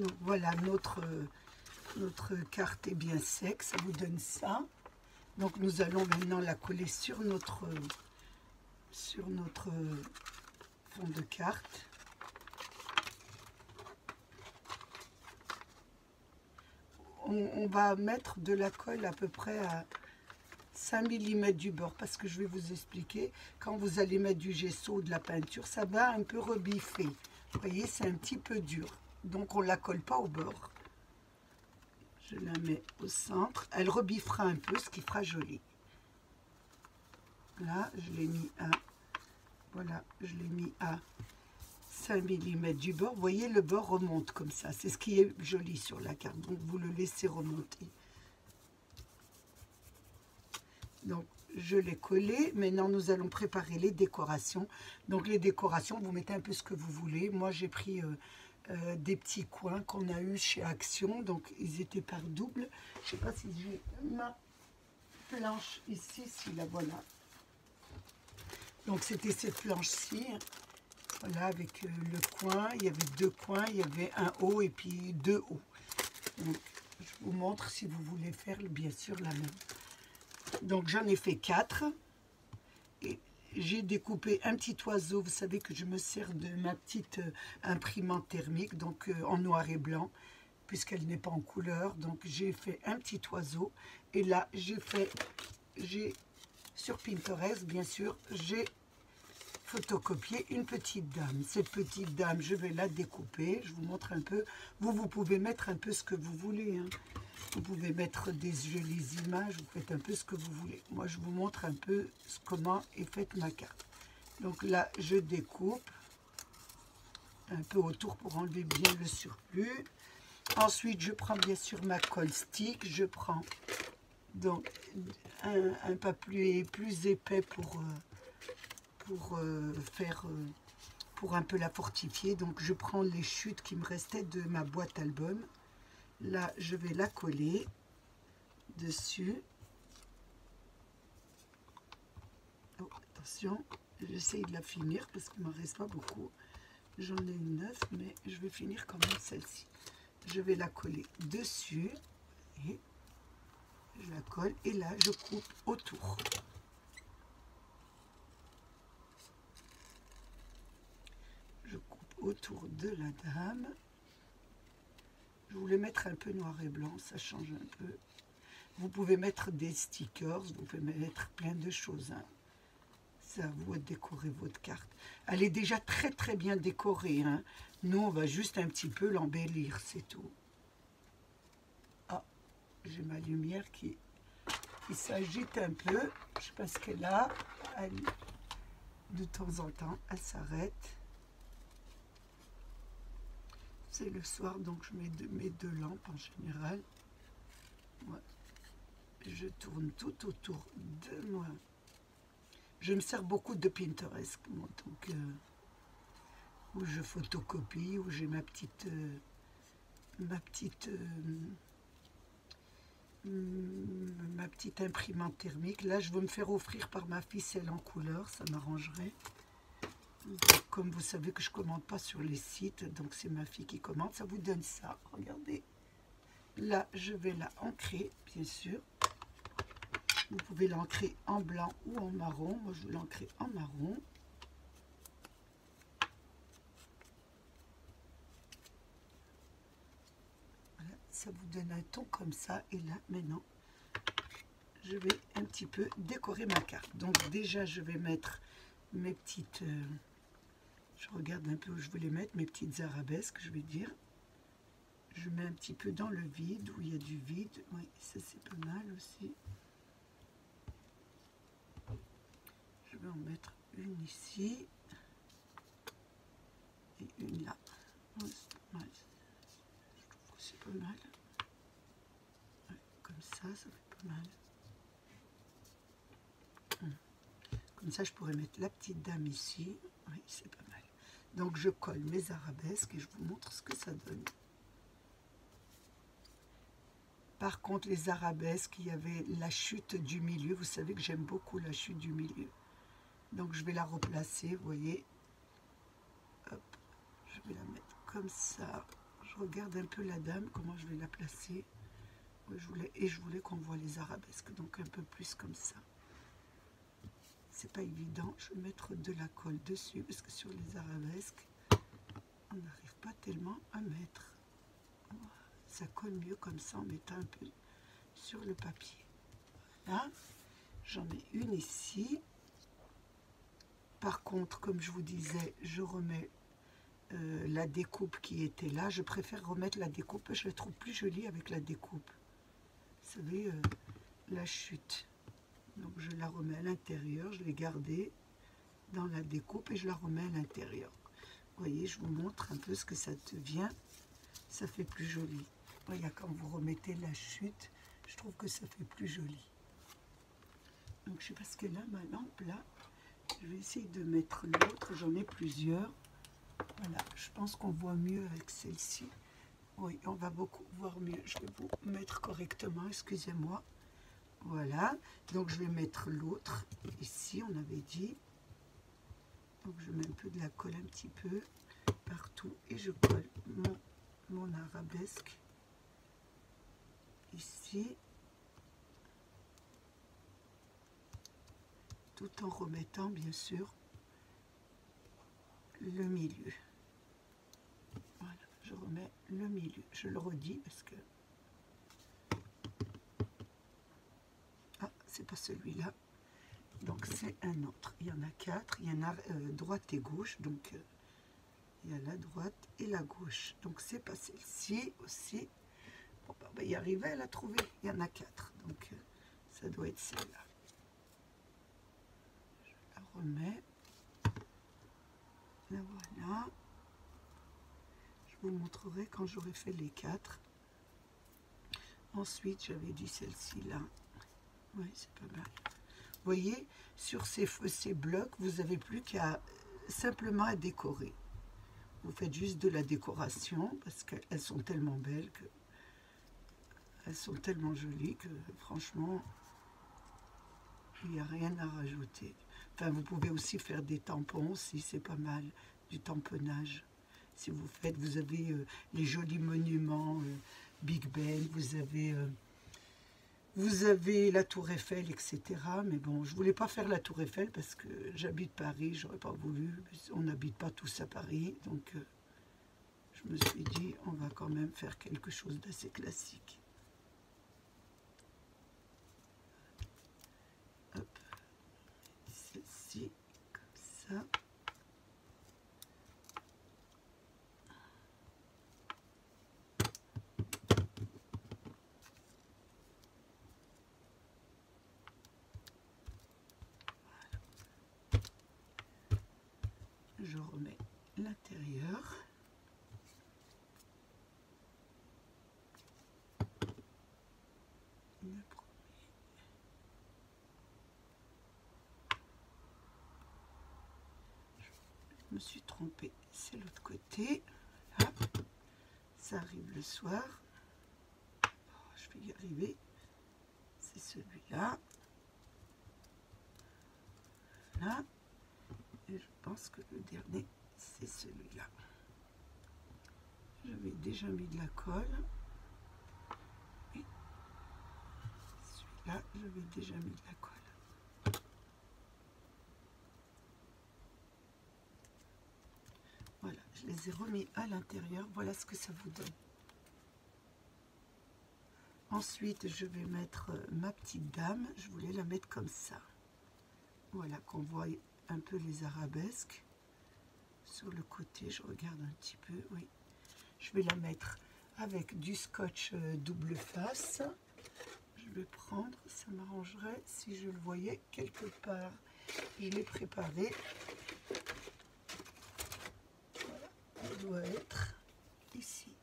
Donc voilà, notre carte est bien sec, ça vous donne ça. Donc nous allons maintenant la coller sur notre fond de carte. On va mettre de la colle à peu près à 5 mm du bord, parce que je vais vous expliquer, quand vous allez mettre du gesso ou de la peinture, ça va un peu rebiffer. Vous voyez, c'est un petit peu dur, donc on ne la colle pas au bord. Je la mets au centre, elle rebiffera un peu, ce qui fera joli. Là, je l'ai mis à, voilà, je l'ai mis à 5 mm du bord. Vous voyez, le bord remonte comme ça, c'est ce qui est joli sur la carte, donc vous le laissez remonter. Donc, je l'ai collé. Maintenant, nous allons préparer les décorations. Donc, les décorations, vous mettez un peu ce que vous voulez. Moi, j'ai pris des petits coins qu'on a eu chez Action. Donc, ils étaient par double. Je ne sais pas si j'ai ma planche ici. Si, la voilà. Donc, c'était cette planche-ci. Voilà, avec le coin. Il y avait 2 coins. Il y avait un haut et puis 2 hauts. Donc, je vous montre si vous voulez faire, bien sûr, la même. Donc j'en ai fait 4 et j'ai découpé un petit oiseau. Vous savez que je me sers de ma petite imprimante thermique, donc en noir et blanc, puisqu'elle n'est pas en couleur. Donc j'ai fait un petit oiseau et là j'ai sur Pinterest, bien sûr, j'ai photocopié une petite dame. Cette petite dame, je vais la découper. Je vous montre un peu. Vous pouvez mettre un peu ce que vous voulez, hein. Vous pouvez mettre des jolies images, vous faites un peu ce que vous voulez. Moi, je vous montre un peu comment est faite ma carte. Donc là, je découpe un peu autour pour enlever bien le surplus. Ensuite, je prends bien sûr ma colle stick. Je prends donc un papier plus épais pour un peu la fortifier. Donc, je prends les chutes qui me restaient de ma boîte album. Là, je vais la coller dessus. Oh, attention, j'essaye de la finir parce qu'il ne m'en reste pas beaucoup. J'en ai une 9, mais je vais finir quand même celle-ci. Je vais la coller dessus et je la colle et là, je coupe autour. Je coupe autour de la dame. Je voulais mettre un peu noir et blanc, ça change un peu. Vous pouvez mettre des stickers, vous pouvez mettre plein de choses. Hein. C'est à vous de décorer votre carte. Elle est déjà très bien décorée. Hein. Nous, on va juste un petit peu l'embellir, c'est tout. Ah, j'ai ma lumière qui s'agite un peu. Je ne sais pas ce qu'elle a. De temps en temps, elle s'arrête. C'est le soir, donc je mets mes 2 lampes en général. Ouais. Je tourne tout autour de moi. Je me sers beaucoup de Pinterest, moi, donc, où je photocopie, où j'ai ma petite imprimante thermique. Là, je veux me faire offrir par ma fille celle en couleur, ça m'arrangerait. Comme vous savez que je ne commande pas sur les sites, donc c'est ma fille qui commande, ça vous donne ça, regardez. Là, je vais la ancrer, bien sûr. Vous pouvez l'ancrer en blanc ou en marron. Moi, je vais l'ancrer en marron. Voilà, ça vous donne un ton comme ça. Et là, maintenant, je vais un petit peu décorer ma carte. Donc, déjà, je vais mettre mes petites... je regarde un peu où je veux les mettre, mes petites arabesques, je vais dire. Je mets un petit peu dans le vide, où il y a du vide. Oui, ça, c'est pas mal aussi. Je vais en mettre une ici et une là. Ouais, c'est pas mal. Je trouve que c'est pas mal. Ouais, comme ça fait pas mal. Comme ça, je pourrais mettre la petite dame ici. Oui, c'est pas mal. Donc, je colle mes arabesques et je vous montre ce que ça donne. Par contre, les arabesques, il y avait la chute du milieu. Vous savez que j'aime beaucoup la chute du milieu. Donc, je vais la replacer, vous voyez. Hop, je vais la mettre comme ça. je regarde un peu la dame, comment je vais la placer. Je voulais qu'on voit les arabesques, donc un peu plus comme ça. C'est pas évident, je vais mettre de la colle dessus, parce que sur les arabesques, on n'arrive pas tellement à mettre. Ça colle mieux comme ça, en mettant un peu sur le papier. Voilà, j'en mets une ici. Par contre, comme je vous disais, je remets la découpe qui était là. Je préfère remettre la découpe, je la trouve plus jolie avec la découpe. Vous savez, la chute. Donc je la remets à l'intérieur, je l'ai gardée dans la découpe et je la remets à l'intérieur. Vous voyez, je vous montre un peu ce que ça devient. Ça fait plus joli. Vous voyez, quand vous remettez la chute, je trouve que ça fait plus joli. Donc je sais pas ce que là, ma lampe là, je vais essayer de mettre l'autre, j'en ai plusieurs. Voilà, je pense qu'on voit mieux avec celle-ci. Oui, on va beaucoup voir mieux. Je vais vous mettre correctement, excusez-moi. Voilà, donc je vais mettre l'autre ici, on avait dit. Donc je mets un peu de la colle un petit peu partout et je colle mon arabesque ici, tout en remettant bien sûr le milieu. Voilà, je remets le milieu, je le redis parce que c'est pas celui-là, donc c'est un autre. Il y en a 4, il y en a droite et gauche, donc il y a la droite et la gauche, donc c'est pas celle-ci aussi. Bon, on va y arriver à la trouver. Il y en a 4, donc ça doit être celle-là. Je la remets. La voilà. Je vous montrerai quand j'aurai fait les 4. Ensuite, j'avais dit celle-ci là. Oui, c'est pas mal. Vous voyez, sur ces blocs, vous n'avez plus qu'à simplement à décorer. Vous faites juste de la décoration parce qu'elles sont tellement belles que elles sont tellement jolies que franchement, il n'y a rien à rajouter. Enfin, vous pouvez aussi faire des tampons si c'est pas mal, du tamponnage. Si vous faites, vous avez les jolis monuments, Big Ben, vous avez la Tour Eiffel, etc. Mais bon, je voulais pas faire la Tour Eiffel parce que j'habite Paris, j'aurais pas voulu. On n'habite pas tous à Paris, donc je me suis dit, on va quand même faire quelque chose d'assez classique. Hop, celle-ci, comme ça. Je remets l'intérieur. Je me suis trompée, c'est l'autre côté. Hop. Ça arrive le soir. Oh, je vais y arriver. C'est celui-là. Là. Et je pense que le dernier, c'est celui-là. J'avais déjà mis de la colle. Et celui-là, j'avais déjà mis de la colle. Voilà, je les ai remis à l'intérieur. Voilà ce que ça vous donne. Ensuite, je vais mettre ma petite dame. Je voulais la mettre comme ça. Voilà, qu'on voit un peu les arabesques. Sur le côté, je regarde un petit peu, oui. Je vais la mettre avec du scotch double face. Je vais prendre, ça m'arrangerait si je le voyais quelque part. Je l'ai préparé. Voilà, elle doit être ici.